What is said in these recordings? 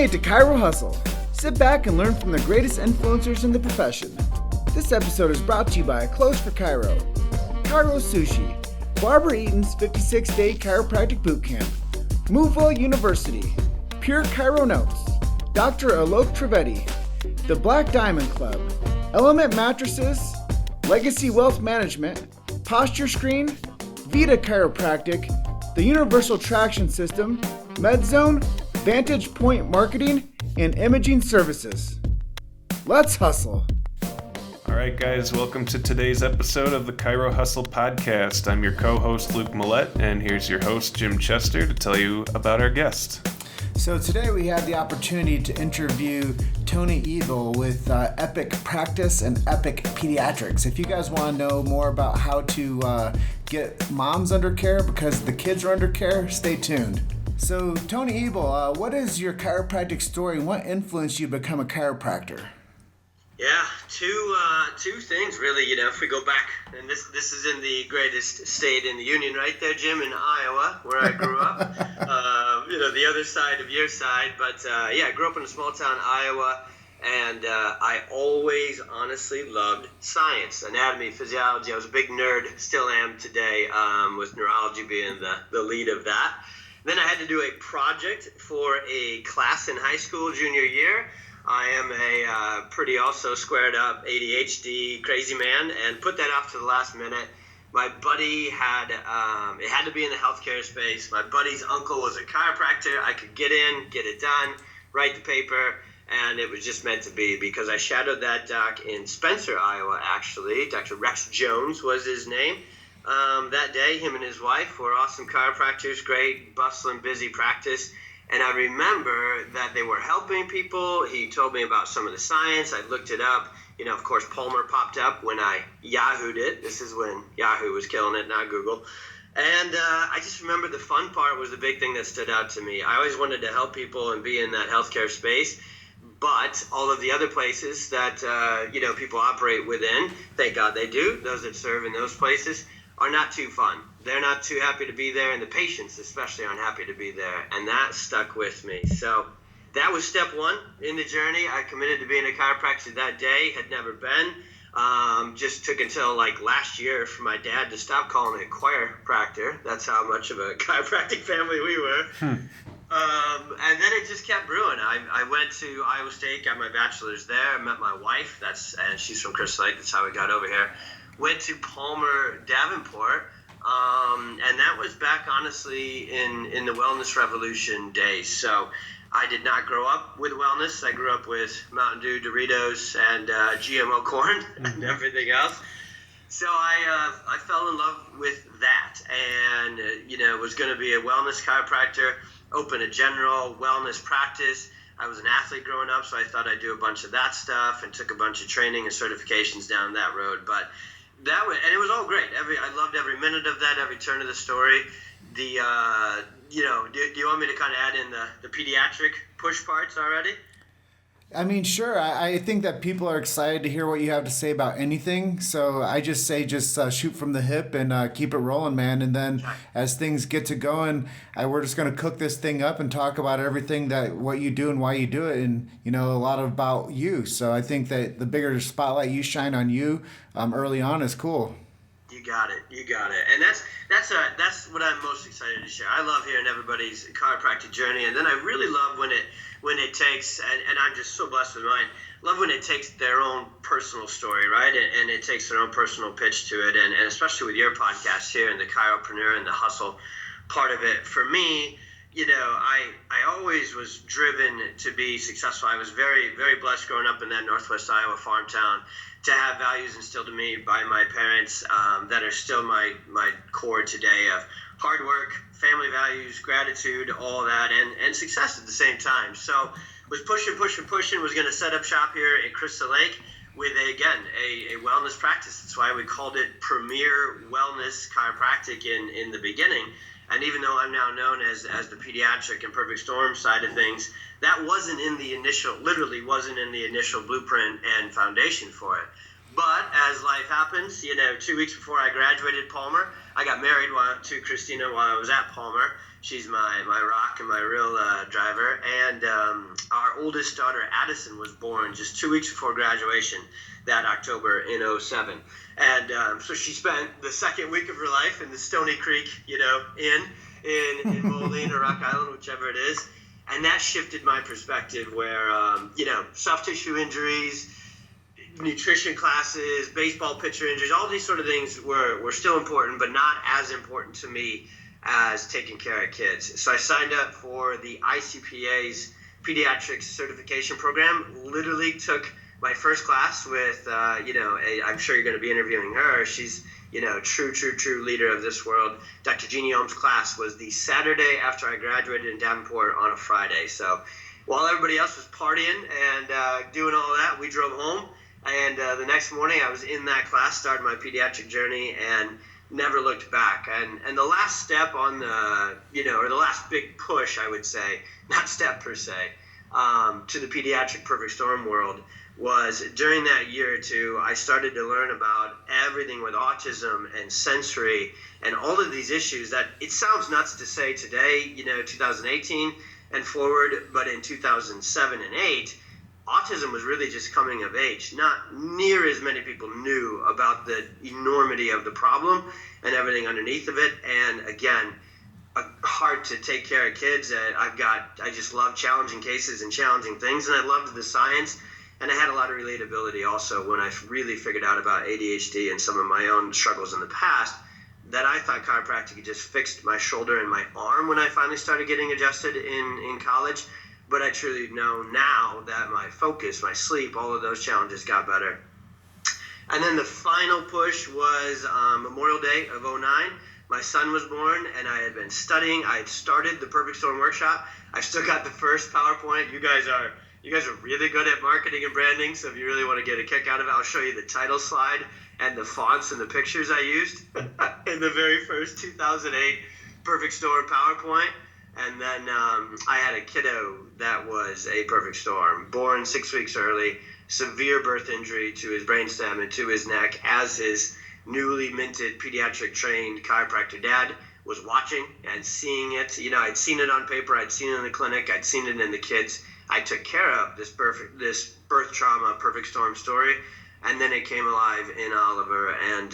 Today to Chiro Hustle. Sit back and learn from the greatest influencers in the profession. This episode is brought to you by Clothes for Chiro, Chiro Sushi, Barbara Eaton's 56-day chiropractic bootcamp, Movewell University, Pure Chiro Notes, Dr. Alok Trivedi, The Black Diamond Club, Element Mattresses, Legacy Wealth Management, Posture Screen, Vita Chiropractic, the Universal Traction System, MedZone, Vantage Point Marketing, and Imaging Services. Let's hustle. All right, guys, welcome to today's episode of the Chiro Hustle podcast. I'm your co-host, Luke Millette, and here's your host, Jim Chester, to tell you about our guest. So today we had the opportunity to interview Tony Ebel with Epic Practice and Epic Pediatrics. If you guys want to know more about how to get moms under care because the kids are under care, stay tuned. So Tony Ebel, what is your chiropractic story and what influenced you to become a chiropractor? Yeah, two things really. You know, if we go back, and this is in the greatest state in the union, right there, Jim, in Iowa, where I grew up. The other side of your side, but I grew up in a small town, Iowa, and I always honestly loved science, anatomy, physiology. I was a big nerd, still am today, with neurology being the lead of that. Then I had to do a project for a class in high school junior year. I am a pretty also squared up ADHD crazy man, and put that off to the last minute. My buddy had, it had to be in the healthcare space. My buddy's uncle was a chiropractor. I could get in, get it done, write the paper, and it was just meant to be because I shadowed that doc in Spencer, Iowa, actually. Dr. Rex Jones was his name. That day, him and his wife were awesome chiropractors, great, bustling, busy practice. And I remember that they were helping people. He told me about some of the science. I looked it up. You know, of course, Palmer popped up when I Yahoo'd it. This is when Yahoo was killing it, not Google. And I just remember the fun part was the big thing that stood out to me. I always wanted to help people and be in that healthcare space. But all of the other places that, people operate within, thank God they do, those that serve in those places, are not too fun. They're not too happy to be there, and the patients especially aren't happy to be there, and that stuck with me. So that was step one in the journey. I committed to being a chiropractor that day, had never been. Just took until like last year for my dad to stop calling it chiropractor. That's how much of a chiropractic family we were. And then it just kept brewing. I went to Iowa State, got my bachelor's there, met my wife, and she's from Crystal Lake, that's how we got over here. Went to Palmer, Davenport, and that was back, honestly, in the wellness revolution days. So I did not grow up with wellness. I grew up with Mountain Dew, Doritos, and GMO corn and everything else. So I fell in love with that and, was going to be a wellness chiropractor, open a general wellness practice. I was an athlete growing up, so I thought I'd do a bunch of that stuff and took a bunch of training and certifications down that road. But and it was all great. I loved every minute of that, every turn of the story. Do you want me to kind of add in the pediatric push parts already? I mean, sure. I think that people are excited to hear what you have to say about anything. So I just say shoot from the hip and keep it rolling, man. And then as things get to going, we're just going to cook this thing up and talk about everything what you do and why you do it, and a lot about you. So I think that the bigger spotlight you shine on you early on is cool. You got it. And that's what I'm most excited to share. I love hearing everybody's chiropractic journey, and then I really love when it takes, and I'm just so blessed with mine, love when it takes their own personal story, right? And it takes their own personal pitch to it, and especially with your podcast here and the chiropreneur and the hustle part of it. For me, I always was driven to be successful. I was very, very blessed growing up in that Northwest Iowa farm town to have values instilled in me by my parents that are still my core today of hard work, family values, gratitude, all that, and success at the same time. So was pushing, was going to set up shop here at Crystal Lake with, a wellness practice. That's why we called it Premier Wellness Chiropractic in the beginning. And even though I'm now known as the pediatric and perfect storm side of things, that literally wasn't in the initial blueprint and foundation for it. But as life happens, 2 weeks before I graduated Palmer, I got married to Christina while I was at Palmer. She's my rock and my real driver. And our oldest daughter, Addison, was born just 2 weeks before graduation that October in '07. And so she spent the second week of her life in the Stony Creek, in Moline or Rock Island, whichever it is. And that shifted my perspective where, soft tissue injuries, nutrition classes, baseball pitcher injuries, all these sort of things were still important, but not as important to me as taking care of kids. So I signed up for the ICPA's Pediatric certification program, literally took my first class with, I'm sure you're going to be interviewing her. She's, true leader of this world. Dr. Jeannie Ohm's class was the Saturday after I graduated in Davenport on a Friday. So while everybody else was partying and doing all that, we drove home. And the next morning I was in that class, started my pediatric journey, and never looked back. And the last step on the, or the last big push, I would say, not step per se, to the pediatric perfect storm world was during that year or two, I started to learn about everything with autism and sensory and all of these issues that it sounds nuts to say today, 2018 and forward, but in 2007 and 8, autism was really just coming of age. Not near as many people knew about the enormity of the problem and everything underneath of it. And again, hard to take care of kids. I just love challenging cases and challenging things, and I loved the science. And I had a lot of relatability also when I really figured out about ADHD and some of my own struggles in the past, that I thought chiropractic had just fixed my shoulder and my arm when I finally started getting adjusted in college. But I truly know now that my focus, my sleep, all of those challenges got better. And then the final push was Memorial Day of '09. My son was born, and I had been studying. I had started the Perfect Storm Workshop. I still got the first PowerPoint. You guys are really good at marketing and branding, so if you really want to get a kick out of it, I'll show you the title slide and the fonts and the pictures I used in the very first 2008 Perfect Storm PowerPoint. And then I had a kiddo that was a perfect storm, born 6 weeks early, severe birth injury to his brainstem and to his neck, as his newly minted pediatric trained chiropractor dad was watching and seeing it. I'd seen it on paper, I'd seen it in the clinic, I'd seen it in the kids. I took care of this birth trauma perfect storm story, and then it came alive in Oliver. And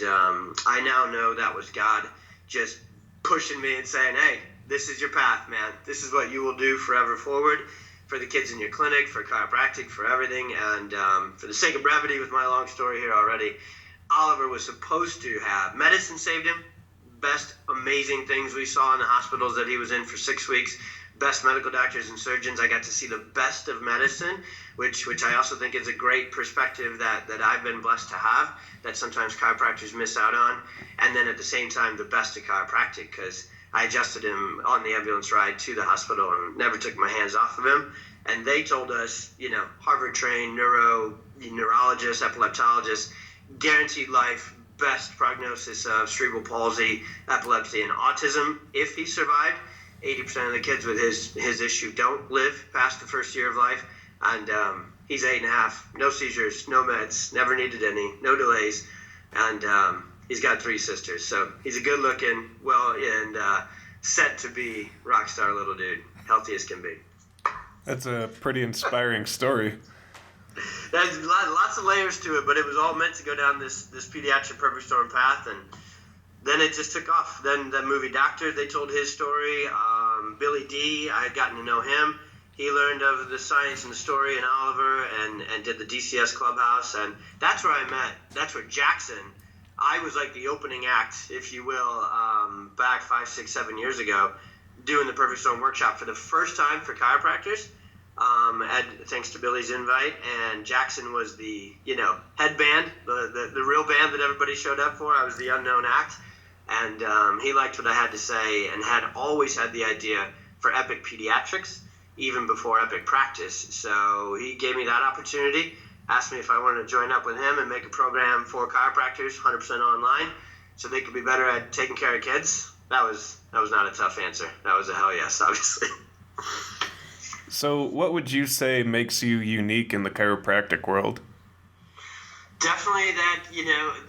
I now know that was God just pushing me and saying, hey, this is your path, man. This is what you will do forever forward for the kids in your clinic, for chiropractic, for everything. And for the sake of brevity with my long story here already, Oliver was supposed to have medicine saved him. Best amazing things we saw in the hospitals that he was in for 6 weeks. Best medical doctors and surgeons. I got to see the best of medicine, which I also think is a great perspective that I've been blessed to have, that sometimes chiropractors miss out on. And then at the same time, the best of chiropractic, because I adjusted him on the ambulance ride to the hospital and never took my hands off of him. And they told us, Harvard-trained neurologists, epileptologists, guaranteed life, best prognosis of cerebral palsy, epilepsy, and autism if he survived. 80% of the kids with his issue don't live past the first year of life. And he's 8.5, no seizures, no meds, never needed any, no delays. And he's got 3 sisters. So he's a good-looking, set to be rock star little dude, healthy as can be. That's a pretty inspiring story. There's lots of layers to it, but it was all meant to go down this pediatric perfect storm path, and then it just took off. Then the movie Doctor, they told his story. Billy D, I had gotten to know him. He learned of the science and the story in Oliver and did the DCS Clubhouse, and that's where I met. That's where Jackson, I was like the opening act, if you will, back 5, 6, 7 years ago, doing the Perfect Storm Workshop for the first time for chiropractors. Thanks to Billy's invite, and Jackson was the headband, the real band that everybody showed up for. I was the unknown act, and he liked what I had to say and had always had the idea for Epic Pediatrics even before Epic Practice. So he gave me that opportunity, asked me if I wanted to join up with him and make a program for chiropractors 100% online so they could be better at taking care of kids. That was not a tough answer. That was a hell yes, obviously. So what would you say makes you unique in the chiropractic world? Definitely that,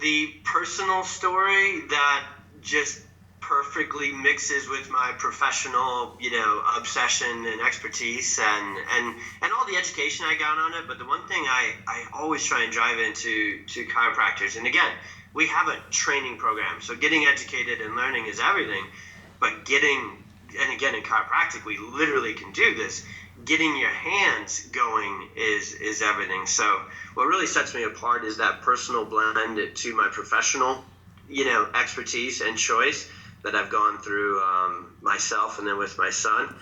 the personal story that just perfectly mixes with my professional, obsession and expertise and all the education I got on it. But the one thing I always try and drive into to chiropractors, and again, we have a training program, so getting educated and learning is everything, but and again, in chiropractic, we literally can do this. Getting your hands going is everything. So what really sets me apart is that personal blend to my professional, expertise and choice that I've gone through myself and then with my son,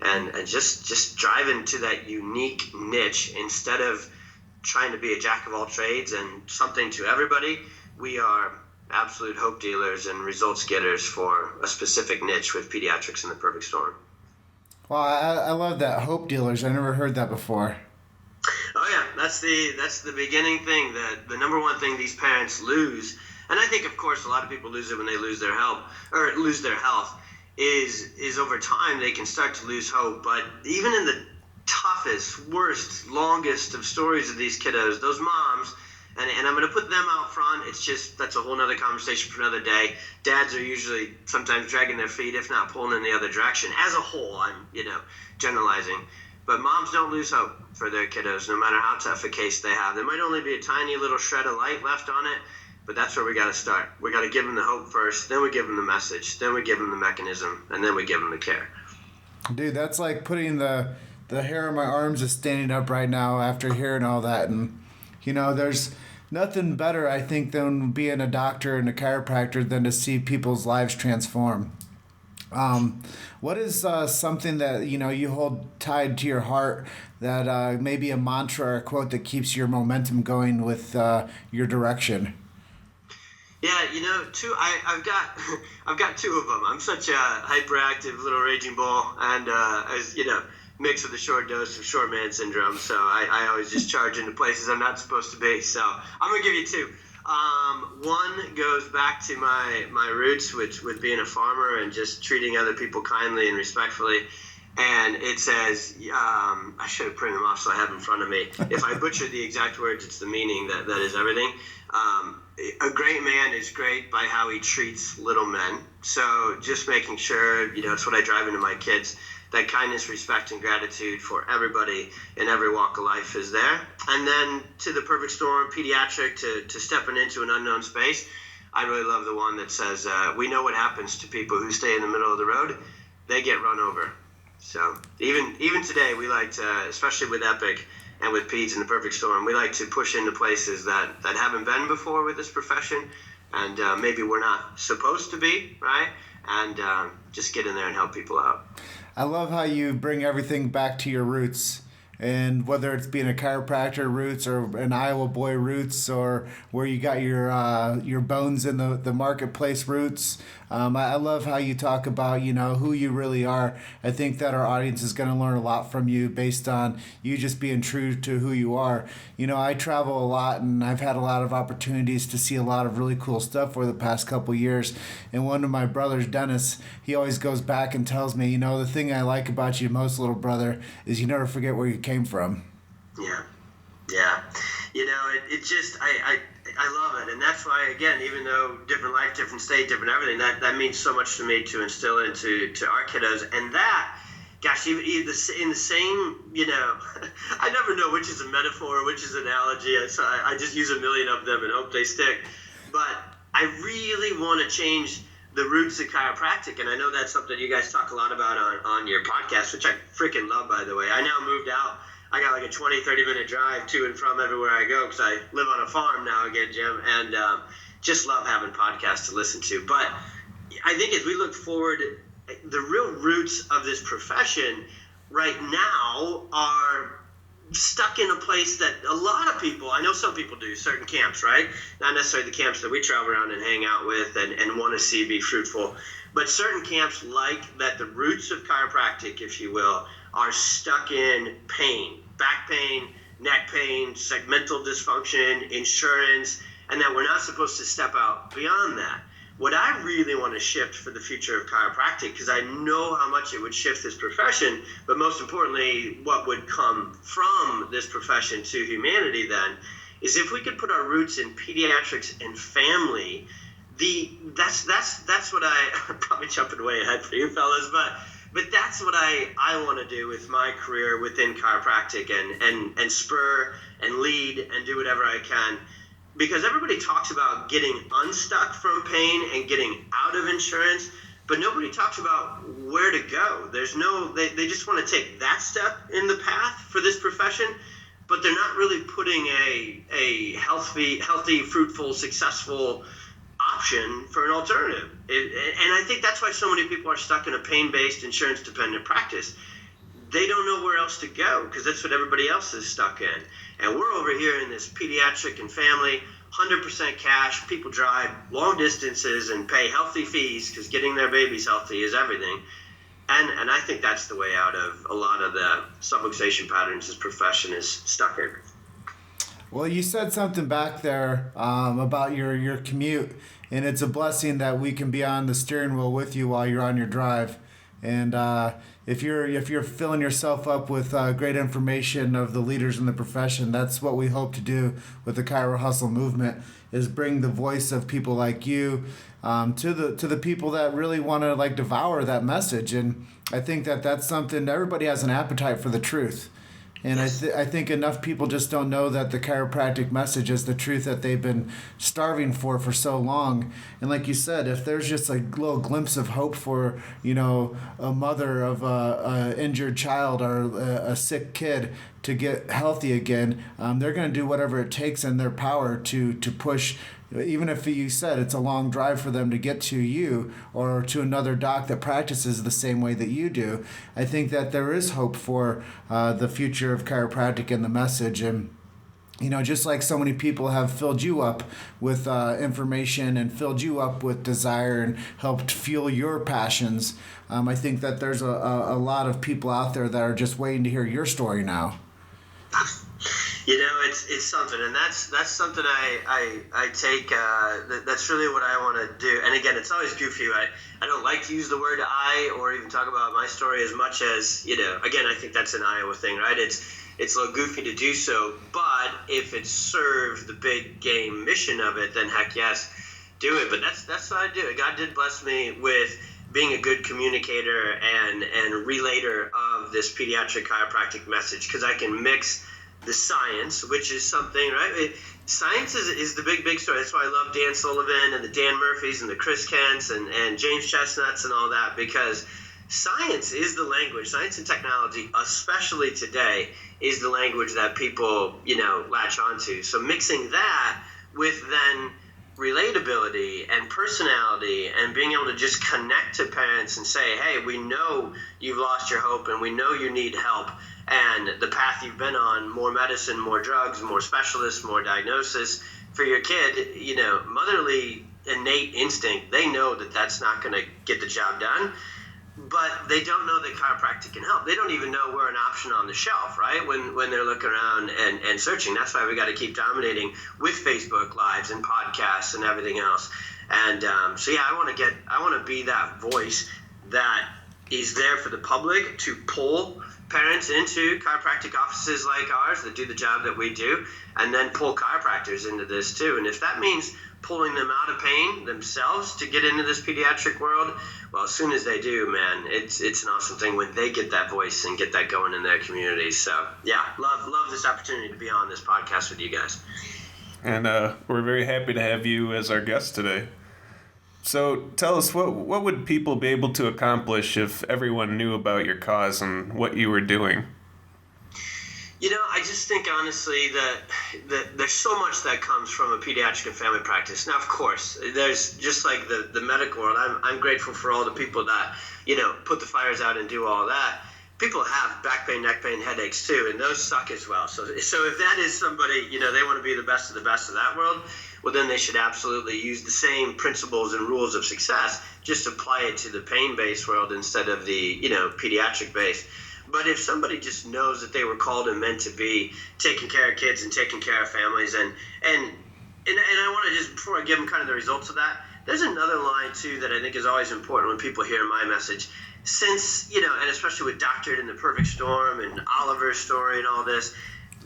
and just drive into that unique niche instead of trying to be a jack of all trades and something to everybody. We are absolute hope dealers and results getters for a specific niche with pediatrics in the perfect storm. Well, I love that, hope dealers. I never heard that before. Oh yeah, that's the beginning thing. The number one thing these parents lose, and I think of course a lot of people lose it when they lose their health, is over time they can start to lose hope. But even in the toughest, worst, longest of stories of these kiddos, those moms, and I'm going to put them out front. It's just, that's a whole nother conversation for another day. Dads are usually sometimes dragging their feet, if not pulling in the other direction. As a whole, I'm, generalizing. But moms don't lose hope for their kiddos, no matter how tough a case they have. There might only be a tiny little shred of light left on it, but that's where we got to start. We got to give them the hope first, then we give them the message, then we give them the mechanism, and then we give them the care. Dude, that's like putting the hair on my arms is standing up right now after hearing all that. And, there's nothing better, I think, than being a doctor and a chiropractor than to see people's lives transform. What is something that, you hold tied to your heart that maybe a mantra or a quote that keeps your momentum going with your direction? Yeah, I've got two of them. I'm such a hyperactive little raging bull, and as mixed with a short dose of short man syndrome. So I always just charge into places I'm not supposed to be. So I'm gonna give you two. One goes back to my roots, which with being a farmer and just treating other people kindly and respectfully. And it says, I should have printed them off so I have them in front of me. If I butcher the exact words, it's the meaning that is everything. A great man is great by how he treats little men. So just making sure, it's what I drive into my kids, that kindness, respect, and gratitude for everybody in every walk of life is there. And then to the perfect storm, pediatric, to stepping into an unknown space, I really love the one that says, we know what happens to people who stay in the middle of the road. They get run over. So even today, we like to, especially with Epic and with Peds in the perfect storm, we like to push into places that haven't been before with this profession, and maybe we're not supposed to be, right? And just get in there and help people out. I love how you bring everything back to your roots. And whether it's being a chiropractor roots or an Iowa boy roots or where you got your bones in the marketplace roots, I love how you talk about who you really are. I think that our audience is going to learn a lot from you based on you just being true to who you are. I travel a lot and I've had a lot of opportunities to see a lot of really cool stuff over the past couple of years. And one of my brothers, Dennis, he always goes back and tells me, the thing I like about you most, little brother, is you never forget where you came from. Yeah. It just, I love it. And that's why, again, even though different life, different state, different everything, that means so much to me to instill into our kiddos. And that, gosh, even in the same, I never know which is a metaphor, which is an analogy. So I just use a million of them and hope they stick. But I really want to change the roots of chiropractic, and I know that's something you guys talk a lot about on your podcast, which I freaking love, by the way. I now moved out. I got like a 20-30 minute drive to and from everywhere I go because I live on a farm now again, Jim, and just love having podcasts to listen to. But I think as we look forward, the real roots of this profession right now are stuck in a place that a lot of people, I know some people do, certain camps, right? Not necessarily the camps that we travel around and hang out with and want to see be fruitful, but certain camps like that the roots of chiropractic, if you will, are stuck in pain, back pain, neck pain, segmental dysfunction, insurance, and that we're not supposed to step out beyond that. What I really want to shift for the future of chiropractic, because I know how much it would shift this profession, but most importantly, what would come from this profession to humanity then, is if we could put our roots in pediatrics and family, that's what I'm probably jumping way ahead for you fellas, but that's what I want to do with my career within chiropractic and spur and lead and do whatever I can, because everybody talks about getting unstuck from pain and getting out of insurance, but nobody talks about where to go. They just want to take that step in the path for this profession, but they're not really putting a healthy, fruitful, successful option for an alternative. And I think that's why so many people are stuck in a pain-based, insurance-dependent practice. They don't know where else to go because that's what everybody else is stuck in. And we're over here in this pediatric and family, 100% cash. People drive long distances and pay healthy fees because getting their babies healthy is everything. And I think that's the way out of a lot of the subluxation patterns this profession is stuck in. Well, you said something back there about your commute, and it's a blessing that we can be on the steering wheel with you while you're on your drive. And if you're filling yourself up with great information of the leaders in the profession, that's what we hope to do with the Chiro Hustle movement, is bring the voice of people like you to the people that really want to devour that message. And I think that's something, everybody has an appetite for the truth. And I think enough people just don't know that the chiropractic message is the truth that they've been starving for so long. And like you said, if there's just a little glimpse of hope for, a mother of a injured child or a sick kid to get healthy again, they're going to do whatever it takes in their power to push. Even if you said it's a long drive for them to get to you or to another doc that practices the same way that you do, I think that there is hope for the future of chiropractic and the message. And, just like so many people have filled you up with information and filled you up with desire and helped fuel your passions, I think that there's a lot of people out there that are just waiting to hear your story now. It's something, and that's something I take. That's really what I want to do. And again, it's always goofy. I don't like to use the word "I" or even talk about my story as much as Again, I think that's an Iowa thing, right? It's a little goofy to do so, but if it serves the big game mission of it, then heck yes, do it. But that's what I do. God did bless me with being a good communicator and relayer of this pediatric chiropractic message, because I can mix the science, which is something, right? Science is the big story. That's why I love Dan Sullivan and the Dan Murphys and the Chris Kents and James Chestnuts and all that, because science is the language. Science and technology, especially today, is the language that people, latch onto. So mixing that with then relatability and personality and being able to just connect to parents and say, hey, we know you've lost your hope and we know you need help. And the path you've been on, more medicine, more drugs, more specialists, more diagnosis for your kid, motherly innate instinct, they know that that's not going to get the job done, but they don't know that chiropractic can help. They don't even know we're an option on the shelf, right? When they're looking around and searching. That's why we got to keep dominating with Facebook Lives and podcasts and everything else. And I want to be that voice that is there for the public to pull parents into chiropractic offices like ours that do the job that we do, and then pull chiropractors into this too. And if that means pulling them out of pain themselves to get into this pediatric world, well, as soon as they do, man, it's an awesome thing when they get that voice and get that going in their community. So yeah, love this opportunity to be on this podcast with you guys. And we're very happy to have you as our guest today. So tell us, what would people be able to accomplish if everyone knew about your cause and what you were doing? I just think honestly that there's so much that comes from a pediatric and family practice. Now, of course, there's just like the medical world. I'm grateful for all the people that, put the fires out and do all that. People have back pain, neck pain, headaches too, and those suck as well. So if that is somebody, they want to be the best of that world, well, then they should absolutely use the same principles and rules of success, just apply it to the pain-based world instead of the, pediatric-based. But if somebody just knows that they were called and meant to be taking care of kids and taking care of families, and I want to just, before I give them kind of the results of that, there's another line too that I think is always important when people hear my message. Since, and especially with Doctored in the Perfect Storm and Oliver's story and all this,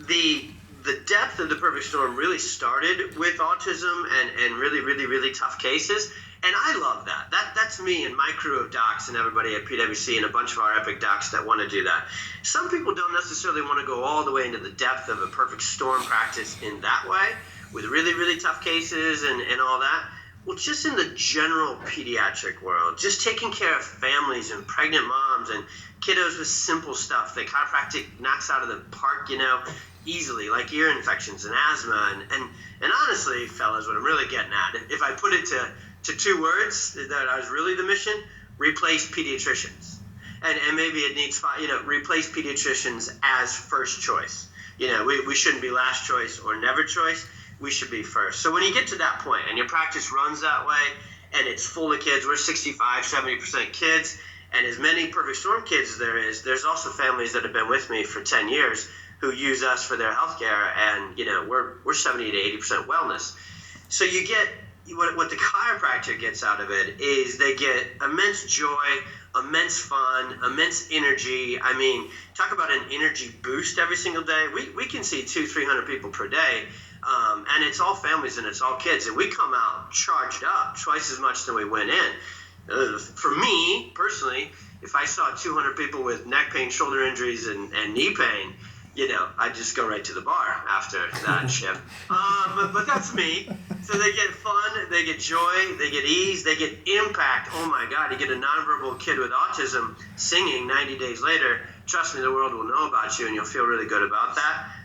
the the depth of the perfect storm really started with autism and really, really, really tough cases. And I love that. That's me and my crew of docs and everybody at PwC and a bunch of our epic docs that want to do that. Some people don't necessarily want to go all the way into the depth of a perfect storm practice in that way, with really, really tough cases and all that. Well, just in the general pediatric world, just taking care of families and pregnant moms and kiddos with simple stuff that chiropractic knocks out of the park, easily, like ear infections and asthma. And honestly, fellas, what I'm really getting at, if I put it to 2 words, that was really the mission: replace pediatricians. And maybe it needs, replace pediatricians as first choice. We shouldn't be last choice or never choice. We should be first. So when you get to that point and your practice runs that way and it's full of kids, we're 65, 70% kids, and as many perfect storm kids as there is, there's also families that have been with me for 10 years who use us for their healthcare, and we're 70 to 80% wellness. So you get what the chiropractor gets out of it is they get immense joy, immense fun, immense energy. I mean, talk about an energy boost every single day. We can see 200-300 people per day. And it's all families and it's all kids, and we come out charged up twice as much than we went in. For me personally, if I saw 200 people with neck pain, shoulder injuries, and knee pain, I'd just go right to the bar after that shift. But that's me. So they get fun, they get joy, they get ease, they get impact. Oh my God, you get a nonverbal kid with autism singing 90 days later. Trust me, the world will know about you and you'll feel really good about that.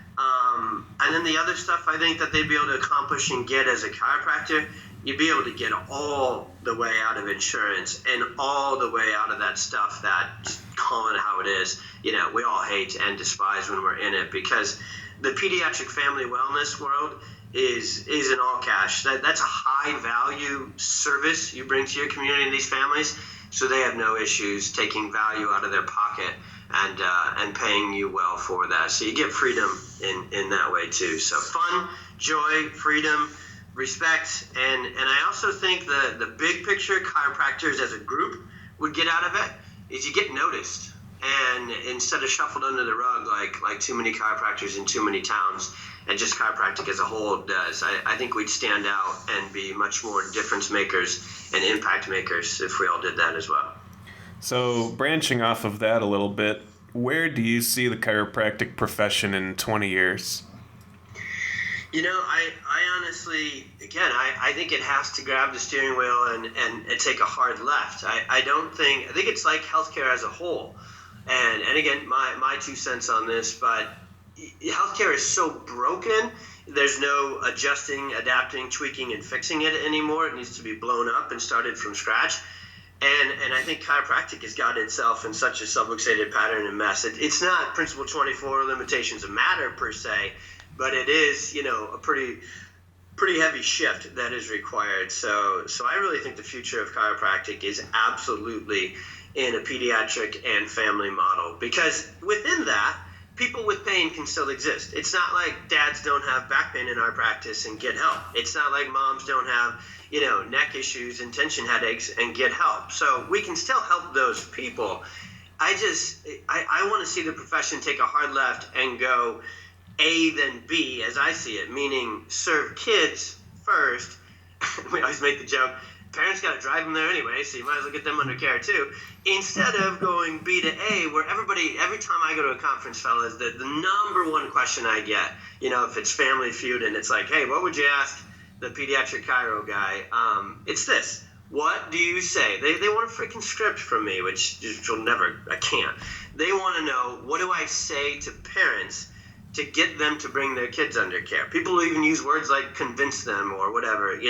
And then the other stuff I think that they'd be able to accomplish and get as a chiropractor, you'd be able to get all the way out of insurance and all the way out of that stuff that, call it how it is, we all hate and despise when we're in it, because the pediatric family wellness world is an all cash. That's a high value service you bring to your community and these families, so they have no issues taking value out of their pocket and paying you well for that. So you get freedom in that way too. So fun, joy, freedom, respect, and I also think the big picture chiropractors as a group would get out of it is you get noticed, and instead of shuffled under the rug like too many chiropractors in too many towns and just chiropractic as a whole does. I think we'd stand out and be much more difference makers and impact makers if we all did that as well. So branching off of that a little bit, where do you see the chiropractic profession in 20 years? I honestly, again, I think it has to grab the steering wheel and take a hard left. I think it's like healthcare as a whole. And again, my 2 cents on this, but healthcare is so broken, there's no adjusting, adapting, tweaking, and fixing it anymore. It needs to be blown up and started from scratch. And I think chiropractic has got itself in such a subluxated pattern and mess. It's not Principle 24, limitations of matter per se, but it is, a pretty heavy shift that is required. So I really think the future of chiropractic is absolutely in a pediatric and family model, because within that, people with pain can still exist. It's not like dads don't have back pain in our practice and get help. It's not like moms don't have, neck issues and tension headaches and get help. So we can still help those people. I want to see the profession take a hard left and go A then B, as I see it, meaning serve kids first. We always make the joke, parents got to drive them there anyway, so you might as well get them under care too, instead of going B to A, where every time I go to a conference, fellas, the number one question I get, if it's Family Feud and it's like, hey, what would you ask the pediatric chiro guy? It's this: what do you say? They want a freaking script from me, which you'll never, I can't. They want to know, what do I say to parents to get them to bring their kids under care? People will even use words like convince them or whatever, and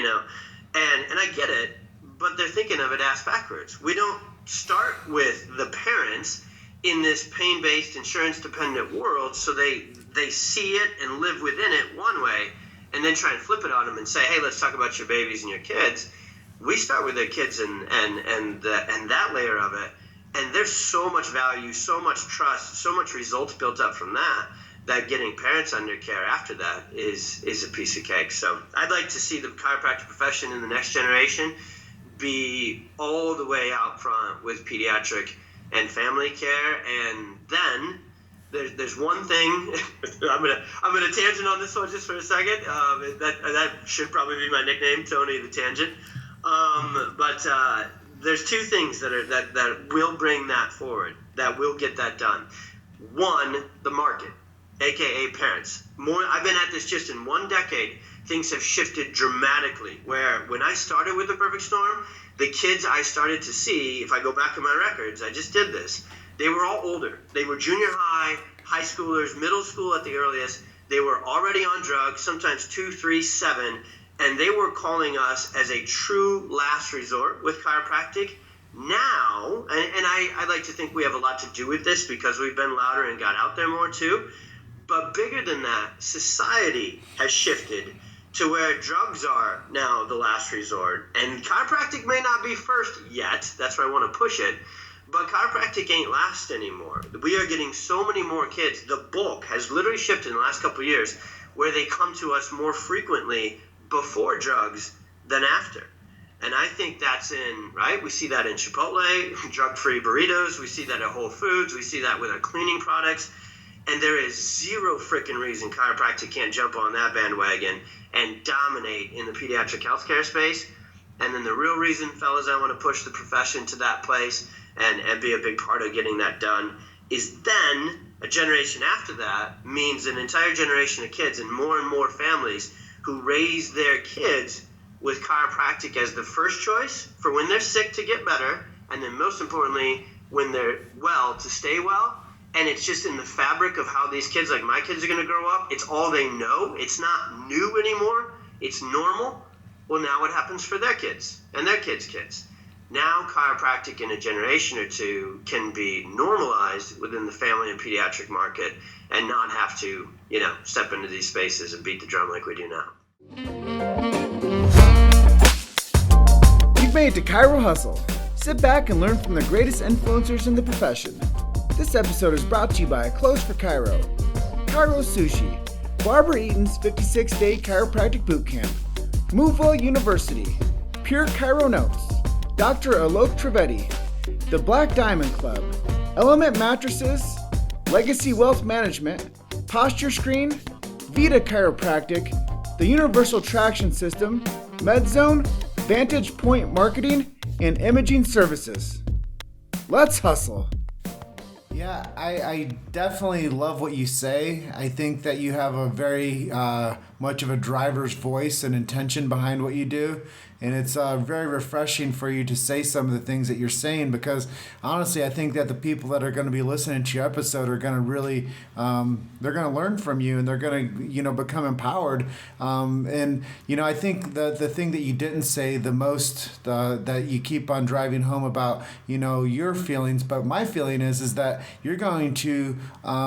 I get it, but they're thinking of it ass backwards. We don't start with the parents in this pain-based, insurance-dependent world, so they see it and live within it one way, and then try and flip it on them and say, hey, let's talk about your babies and your kids. We start with their kids and that layer of it, and there's so much value, so much trust, so much results built up from that getting parents under care after that is a piece of cake. So I'd like to see the chiropractic profession in the next generation be all the way out front with pediatric and family care, and then there's one thing. I'm gonna tangent on this one just for a second. That should probably be my nickname, Tony the Tangent. But there's two things that will bring that forward, that will get that done. One, the market, aka parents. I've been at this just in 1 decade. Things have shifted dramatically. Where when I started with The Perfect Storm, the kids I started to see, if I go back in my records, I just did this. They were all older. They were junior high, high schoolers, middle school at the earliest. They were already on drugs, sometimes 2, 3, 7, and they were calling us as a true last resort with chiropractic. Now, and I like to think we have a lot to do with this because we've been louder and got out there more too, but bigger than that, society has shifted to where drugs are now the last resort, and chiropractic may not be first yet. That's why I want to push it. But chiropractic ain't last anymore. We are getting so many more kids. The bulk has literally shifted in the last couple of years where they come to us more frequently before drugs than after. And I think that's right? We see that in Chipotle, drug-free burritos. We see that at Whole Foods. We see that with our cleaning products. And there is zero freaking reason chiropractic can't jump on that bandwagon and dominate in the pediatric healthcare space. And then the real reason, fellas, I want to push the profession to that place and be a big part of getting that done is then a generation after that means an entire generation of kids and more families who raise their kids with chiropractic as the first choice for when they're sick to get better, and then most importantly, when they're well to stay well. And it's just in the fabric of how these kids, like my kids, are going to grow up. It's all they know. It's not new anymore. It's normal. Well, now what happens for their kids and their kids' kids? Now chiropractic in a generation or two can be normalized within the family and pediatric market and not have to, step into these spaces and beat the drum like we do now. You've made it to Chiro Hustle. Sit back and learn from the greatest influencers in the profession. This episode is brought to you by Close for Chiro, Chiro Sushi, Barbara Eaton's 56-day chiropractic bootcamp, Movewell University, Pure Chiro Notes, Dr. Alok Trivedi, The Black Diamond Club, Element Mattresses, Legacy Wealth Management, Posture Screen, Vita Chiropractic, the Universal Traction System, MedZone, Vantage Point Marketing, and Imaging Services. Let's hustle. Yeah, I definitely love what you say. I think that you have a very much of a driver's voice and intention behind what you do. And it's very refreshing for you to say some of the things that you're saying because, honestly, I think that the people that are going to be listening to your episode are going to really, they're going to learn from you and they're going to, become empowered. I think the thing that you didn't say the most that you keep on driving home about, your feelings, but my feeling is that you're going to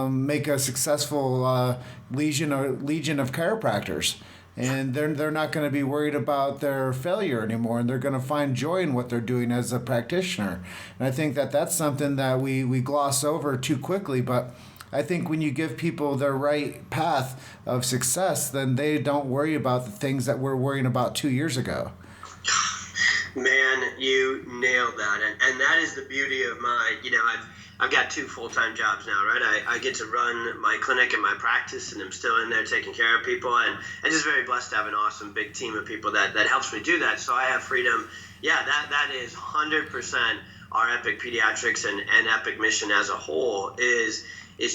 make a successful legion of chiropractors. And they're not going to be worried about their failure anymore, and they're going to find joy in what they're doing as a practitioner. And I think that that's something that we gloss over too quickly, but I think when you give people their right path of success, then they don't worry about the things that we're worrying about 2 years ago. Man, you nailed that. And that is the beauty of my, I've got 2 full-time jobs now, right? I get to run my clinic and my practice, and I'm still in there taking care of people. And I'm just very blessed to have an awesome big team of people that helps me do that. So I have freedom. Yeah, that is 100% our Epic Pediatrics and Epic mission as a whole is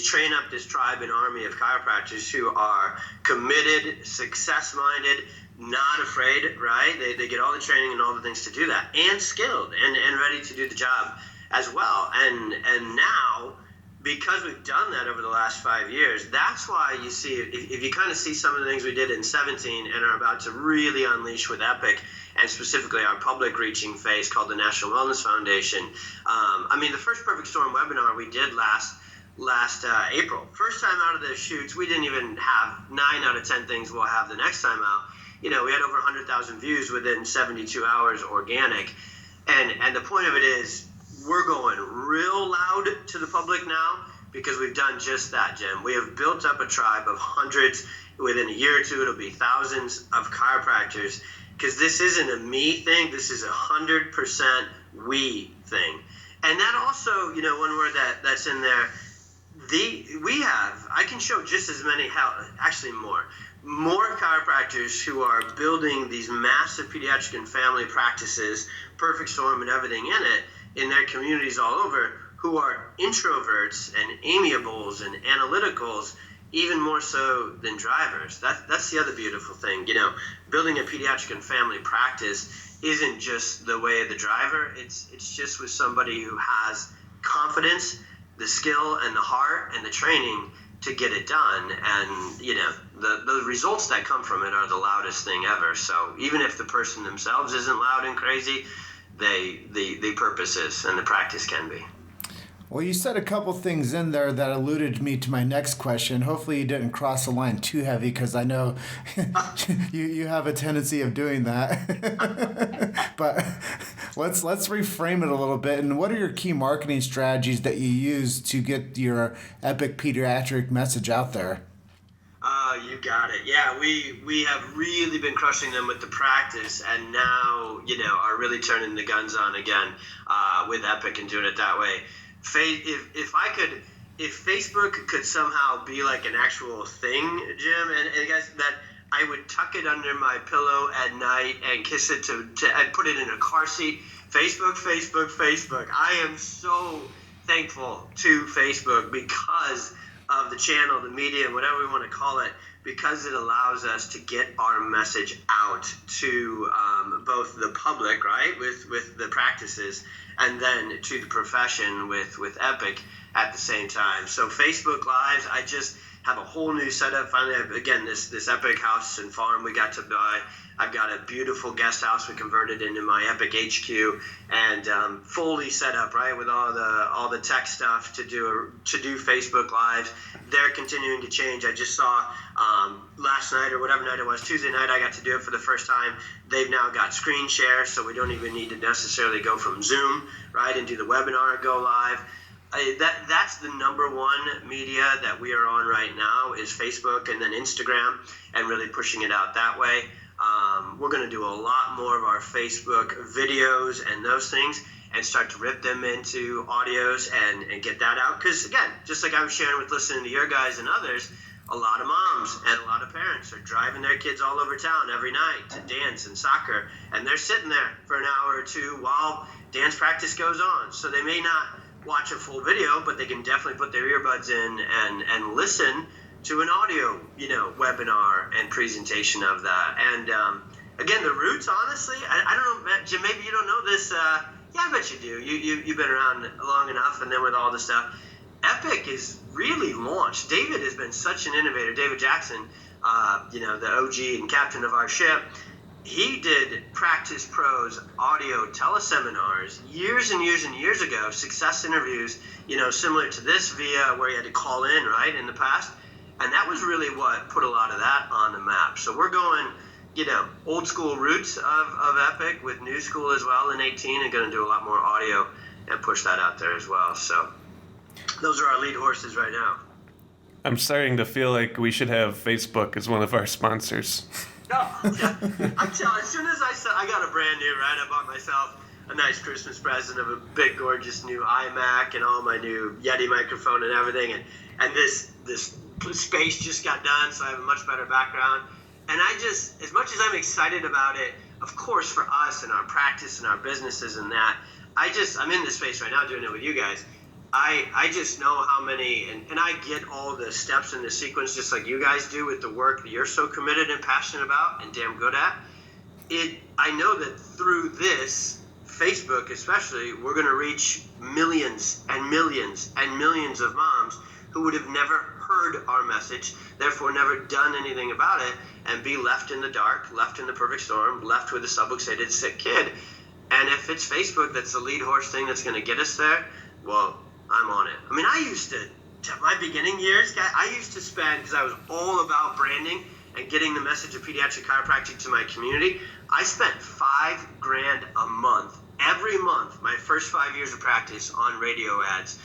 train up this tribe and army of chiropractors who are committed, success-minded, not afraid, right? They get all the training and all the things to do that, and skilled and ready to do the job as well. And now, because we've done that over the last 5 years, that's why you see, if you kind of see some of the things we did in 17 and are about to really unleash with Epic, and specifically our public reaching phase called the National Wellness Foundation. The first Perfect Storm webinar we did last April. First time out of the shoots, we didn't even have 9 out of 10 things we'll have the next time out. We had over 100,000 views within 72 hours organic. And the point of it is, we're going real loud to the public now because we've done just that, Jim. We have built up a tribe of hundreds. Within a year or two, it'll be thousands of chiropractors because this isn't a me thing. This is 100% we thing. And that also, one word that's in there, I can show just as many, actually more chiropractors who are building these massive pediatric and family practices, perfect storm and everything in it, in their communities all over, who are introverts and amiables and analyticals, even more so than drivers. That's the other beautiful thing. Building a pediatric and family practice isn't just the way of the driver. It's just with somebody who has confidence, the skill and the heart and the training to get it done. And the results that come from it are the loudest thing ever. So even if the person themselves isn't loud and crazy, the purpose is, and the practice can be. Well, you said a couple things in there that alluded me to my next question. Hopefully you didn't cross the line too heavy, because I know you have a tendency of doing that. But let's reframe it a little bit. And what are your key marketing strategies that you use to get your epic pediatric message out there? You got it. Yeah, we have really been crushing them with the practice, and now are really turning the guns on again with Epic and doing it that way. If Facebook could somehow be like an actual thing, Jim, and guys, that I would tuck it under my pillow at night and kiss it and put it in a car seat. Facebook. I am so thankful to Facebook because of the channel, the media, whatever we want to call it, because it allows us to get our message out to both the public, right, with the practices, and then to the profession with Epic at the same time. So Facebook Lives, I just have a whole new setup. Finally, again, this Epic house and farm we got to buy. I've got a beautiful guest house we converted into my Epic HQ, and fully set up, right, with all the tech stuff to do Facebook Lives. They're continuing to change. I just saw last night, or whatever night it was, Tuesday night, I got to do it for the first time. They've now got screen share, so we don't even need to necessarily go from Zoom, right, and do the webinar and go live. That's the number one media that we are on right now, is Facebook and then Instagram, and really pushing it out that way. We're going to do a lot more of our Facebook videos and those things, and start to rip them into audios and get that out. Because, again, just like I was sharing with listening to your guys and others, a lot of moms and a lot of parents are driving their kids all over town every night to dance and soccer, and they're sitting there for an hour or two while dance practice goes on. So they may not watch a full video, but they can definitely put their earbuds in and listen to an audio, webinar and presentation of that. And again, the roots, honestly, I don't know, Jim, maybe you don't know this. Yeah, I bet you do. You've been around long enough, and then with all the stuff, Epic is really launched. David has been such an innovator. David Jackson, the OG and captain of our ship. He did Practice Pro's audio teleseminars years and years and years ago, success interviews, similar to this via where you had to call in, right, in the past. And that was really what put a lot of that on the map. So we're going, old school roots of Epic with new school as well in 18, and going to do a lot more audio and push that out there as well. So those are our lead horses right now. I'm starting to feel like we should have Facebook as one of our sponsors. No, yeah. I'm telling. As soon as I got a brand new, right, I bought myself a nice Christmas present of a big, gorgeous new iMac and all my new Yeti microphone and everything, and this space just got done, so I have a much better background. And I just, as much as I'm excited about it, of course, for us and our practice and our businesses and that, I'm in this space right now doing it with you guys. I just know how many, and I get all the steps in the sequence just like you guys do with the work that you're so committed and passionate about and damn good at. I know that through this, Facebook especially, we're going to reach millions and millions and millions of moms who would have never heard our message, therefore never done anything about it, and be left in the dark, left in the perfect storm, left with a subluxated sick kid. And if it's Facebook that's the lead horse thing that's going to get us there, well, I'm on it. I mean, I used to, my beginning years, I used to spend, because I was all about branding and getting the message of pediatric chiropractic to my community, I spent $5,000 a month, every month, my first 5 years of practice on radio ads.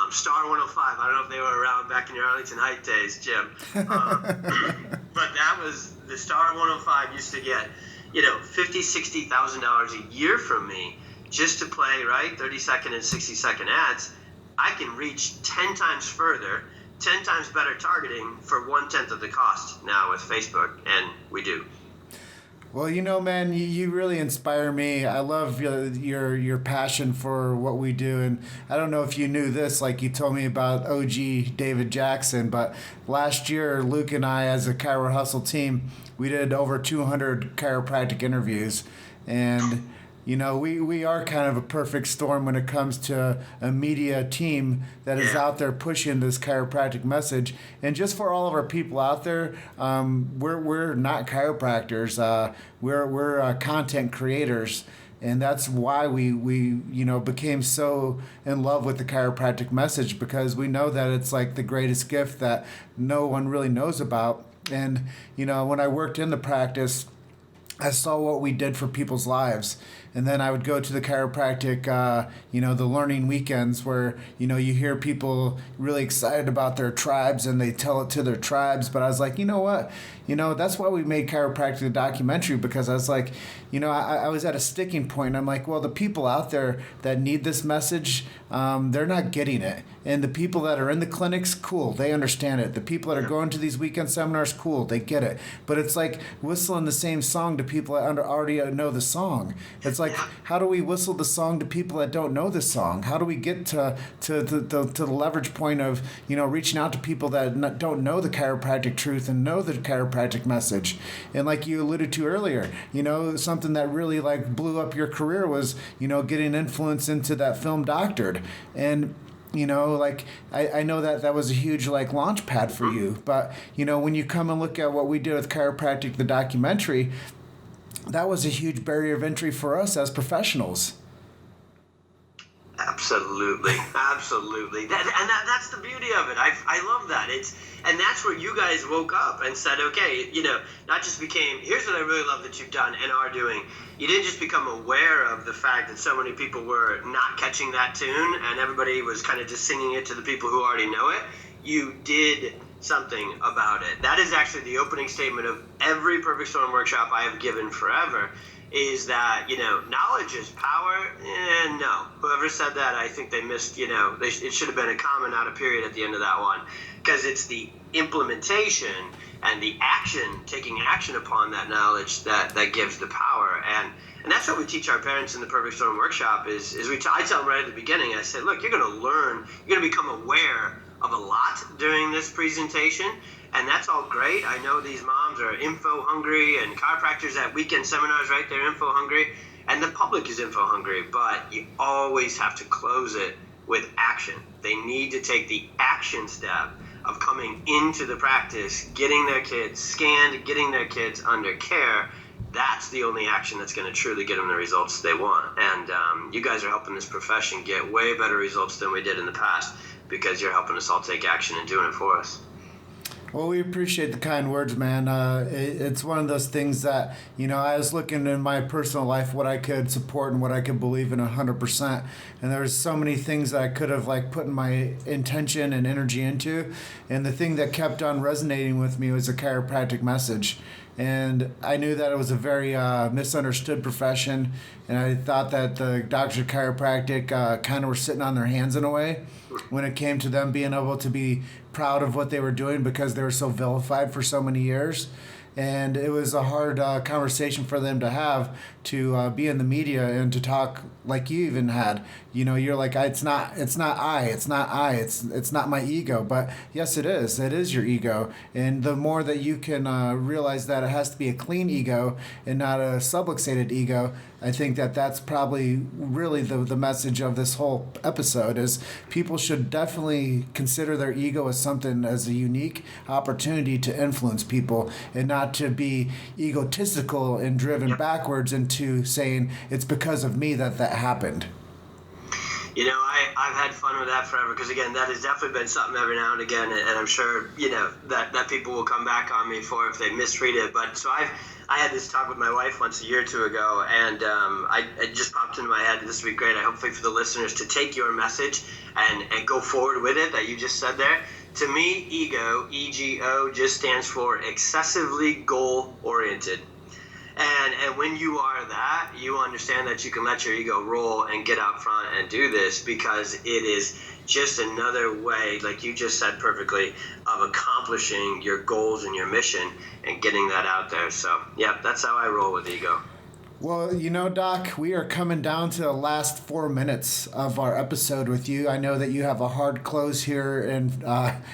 Star 105, I don't know if they were around back in your Arlington Heights days, Jim. But that was, the Star 105 used to get, $50,000, $60,000 a year from me just to play, right, 30-second and 60-second ads. I can reach 10 times further 10 times better targeting for 1/10 of the cost now with Facebook, and we do. Well, man, you really inspire me. I love your passion for what we do. And I don't know if you knew this, like you told me about OG David Jackson, but last year, Luke and I, as a Chiro Hustle team, we did over 200 chiropractic interviews. And we are kind of a perfect storm when it comes to a media team that is out there pushing this chiropractic message. And just for all of our people out there, we're not chiropractors. We're content creators. And that's why we became so in love with the chiropractic message, because we know that it's like the greatest gift that no one really knows about. And, when I worked in the practice, I saw what we did for people's lives. And then I would go to the chiropractic, the learning weekends where, you hear people really excited about their tribes and they tell it to their tribes. But I was like, you know what? That's why we made Chiropractic a documentary, because I was like, I was at a sticking point. I'm like, well, the people out there that need this message, they're not getting it. And the people that are in the clinics, cool, they understand it. The people that are going to these weekend seminars, cool, they get it. But it's like whistling the same song to people that already know the song. It's like, how do we whistle the song to people that don't know the song? How do we get to the leverage point of, reaching out to people that don't know the chiropractic truth and know the chiropractic message? And like you alluded to earlier, something that really like blew up your career was, getting influence into that film Doctored. And I know that was a huge launch pad for you, but when you come and look at what we did with Chiropractic, the documentary, that was a huge barrier of entry for us as professionals. Absolutely. That's the beauty of it. I love that. And that's where you guys woke up and said, okay, not just became, here's what I really love that you've done and are doing. You didn't just become aware of the fact that so many people were not catching that tune and everybody was kind of just singing it to the people who already know it. You did something about it. That is actually the opening statement of every Perfect Storm workshop I have given forever, is that, knowledge is power. No. Whoever said that, I think they missed, it should have been a comma, not a period at the end of that one. Because it's the implementation and the action, taking action upon that knowledge that gives the power. And that's what we teach our parents in the Perfect Storm workshop is I tell them right at the beginning, I said, look, you're going to learn, you're going to become aware of a lot during this presentation. And that's all great. I know these moms are info hungry, and chiropractors at weekend seminars, right? They're info hungry, and the public is info hungry. But you always have to close it with action. They need to take the action step of coming into the practice, getting their kids scanned, getting their kids under care. That's the only action that's going to truly get them the results they want. And you guys are helping this profession get way better results than we did in the past, because you're helping us all take action and doing it for us. Well, we appreciate the kind words, man. It's one of those things that, I was looking in my personal life what I could support and what I could believe in 100%. And there's so many things that I could have put my intention and energy into. And the thing that kept on resonating with me was the chiropractic message. And I knew that it was a very misunderstood profession. And I thought that the doctors of chiropractic kind of were sitting on their hands in a way when it came to them being able to be proud of what they were doing, because they were so vilified for so many years. And it was a hard conversation for them to have, to be in the media and to talk like you even had. You're like, it's not my ego. But yes, it is. It is your ego. And the more that you can realize that it has to be a clean ego and not a subluxated ego, I think that's probably really the message of this whole episode is people should definitely consider their ego as something, as a unique opportunity to influence people, and not to be egotistical and driven backwards into saying it's because of me that happened. I've had fun with that forever, because again, that has definitely been something every now and again, and I'm sure that people will come back on me for if they mistreat it. But so I had this talk with my wife once a year or two ago, and it just popped into my head. This would be great, hopefully for the listeners, to take your message and go forward with it that you just said there. To me, ego, EGO, just stands for excessively goal-oriented. And when you are that, you understand that you can let your ego roll and get out front and do this, because it is just another way, like you just said perfectly, of accomplishing your goals and your mission and getting that out there. So, yeah, that's how I roll with ego. Well, Doc, we are coming down to the last 4 minutes of our episode with you. I know that you have a hard close here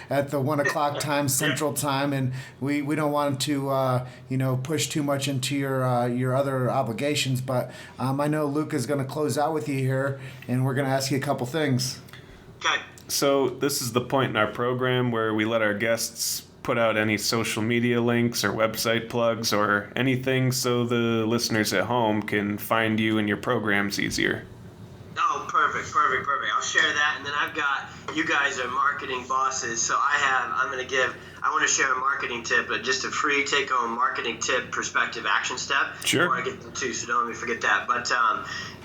at the 1 o'clock time, Central Time, and we don't want to, push too much into your other obligations, but I know Luke is going to close out with you here, and we're going to ask you a couple things. Okay. So this is the point in our program where we let our guests put out any social media links or website plugs or anything so the listeners at home can find you and your programs easier. Oh, perfect. I'll share that, and then I've got, you guys are marketing bosses, so I want to share a marketing tip, just a free take-home marketing tip, perspective, action step. Sure. Before I get to, so don't let me forget that. But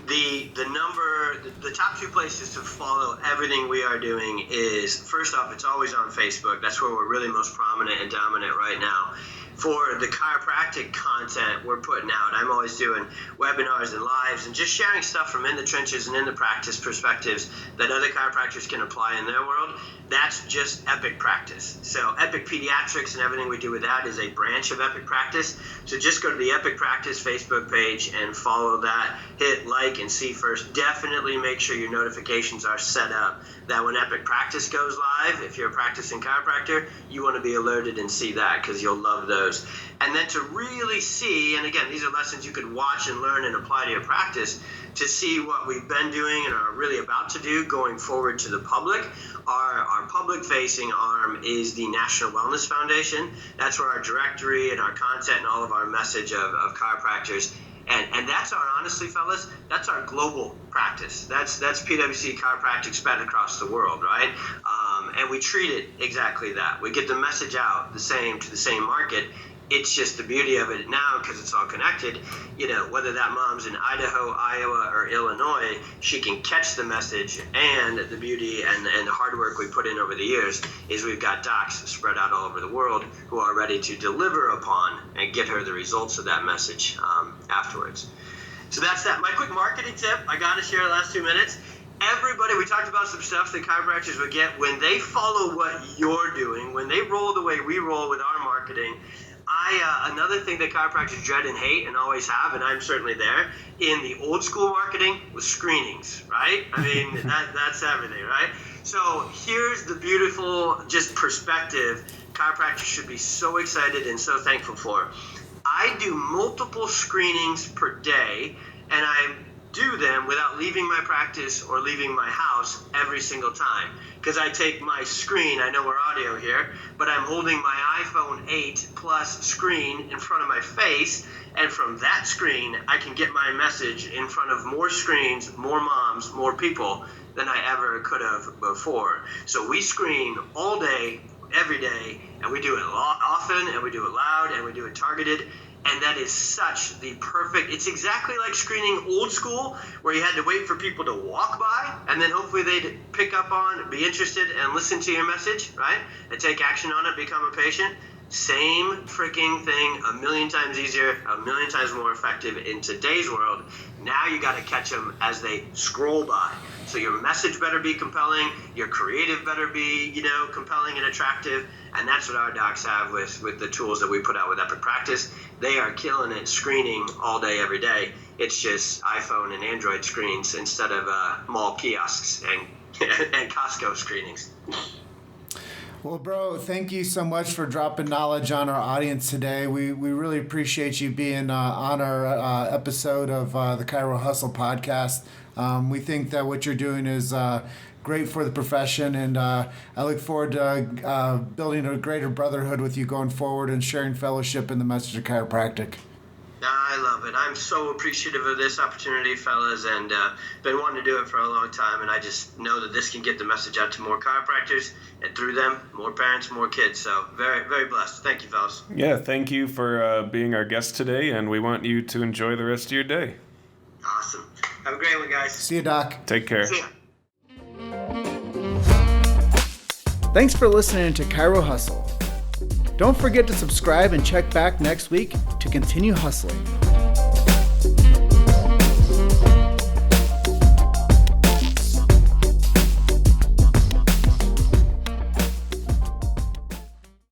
the top 2 places to follow everything we are doing is, first off, it's always on Facebook. That's where we're really most prominent and dominant right now. For the chiropractic content we're putting out, I'm always doing webinars and lives and just sharing stuff from in the trenches and in the practice perspectives that other chiropractors can apply in their world. That's just Epic Practice. So Epic Pediatrics and everything we do with that is a branch of Epic Practice. So just go to the Epic Practice Facebook page and follow that. Hit like and see first. Definitely make sure your notifications are set up that when Epic Practice goes live, if you're a practicing chiropractor, you want to be alerted and see that, because you'll love those. And then to really see, and again, these are lessons you could watch and learn and apply to your practice, to see what we've been doing and are really about to do going forward to the public. Our public-facing arm is the National Wellness Foundation. That's where our directory and our content and all of our message of chiropractors. And that's our, honestly, fellas, that's our global practice. That's PwC chiropractic spread across the world, right? And we treat it exactly that. We get the message out the same to the same market. It's just the beauty of it now, because it's all connected. Whether that mom's in Idaho, Iowa, or Illinois, she can catch the message. And the beauty and the hard work we put in over the years is we've got docs spread out all over the world who are ready to deliver upon and get her the results of that message afterwards. So that's that. My quick marketing tip, I got to share the last 2 minutes. Everybody, we talked about some stuff that chiropractors would get when they follow what you're doing, when they roll the way we roll with our marketing. Another thing that chiropractors dread and hate and always have, and I'm certainly there, in the old school marketing was screenings, right? I mean, that's everything, right? So here's the beautiful just perspective chiropractors should be so excited and so thankful for. I do multiple screenings per day, and I do them without leaving my practice or leaving my house every single time. Because I take my screen, I know we're audio here, but I'm holding my iPhone 8 Plus screen in front of my face, and from that screen, I can get my message in front of more screens, more moms, more people than I ever could have before. So we screen all day, every day, and we do it often, and we do it loud, and we do it targeted. And that is such the perfect, it's exactly like screening old school, where you had to wait for people to walk by, and then hopefully they'd pick up on, be interested, and listen to your message, right? And take action on it, become a patient. Same freaking thing, a million times easier, a million times more effective in today's world. Now you got to catch them as they scroll by. So your message better be compelling, your creative better be, compelling and attractive, and that's what our docs have with the tools that we put out with Epic Practice. They are killing it screening all day, every day. It's just iPhone and Android screens instead of mall kiosks and Costco screenings. Well, bro, thank you so much for dropping knowledge on our audience today. We really appreciate you being on our episode of the Chiro Hustle podcast. We think that what you're doing is great for the profession, and I look forward to building a greater brotherhood with you going forward and sharing fellowship in the message of chiropractic. I love it. I'm so appreciative of this opportunity, fellas, and been wanting to do it for a long time, and I just know that this can get the message out to more chiropractors, and through them, more parents, more kids. So very, very blessed. Thank you, fellas. Yeah, thank you for being our guest today, and we want you to enjoy the rest of your day. Awesome. Have a great one, guys. See you, Doc. Take care. See ya. Thanks for listening to Chiro Hustle. Don't forget to subscribe and check back next week to continue hustling.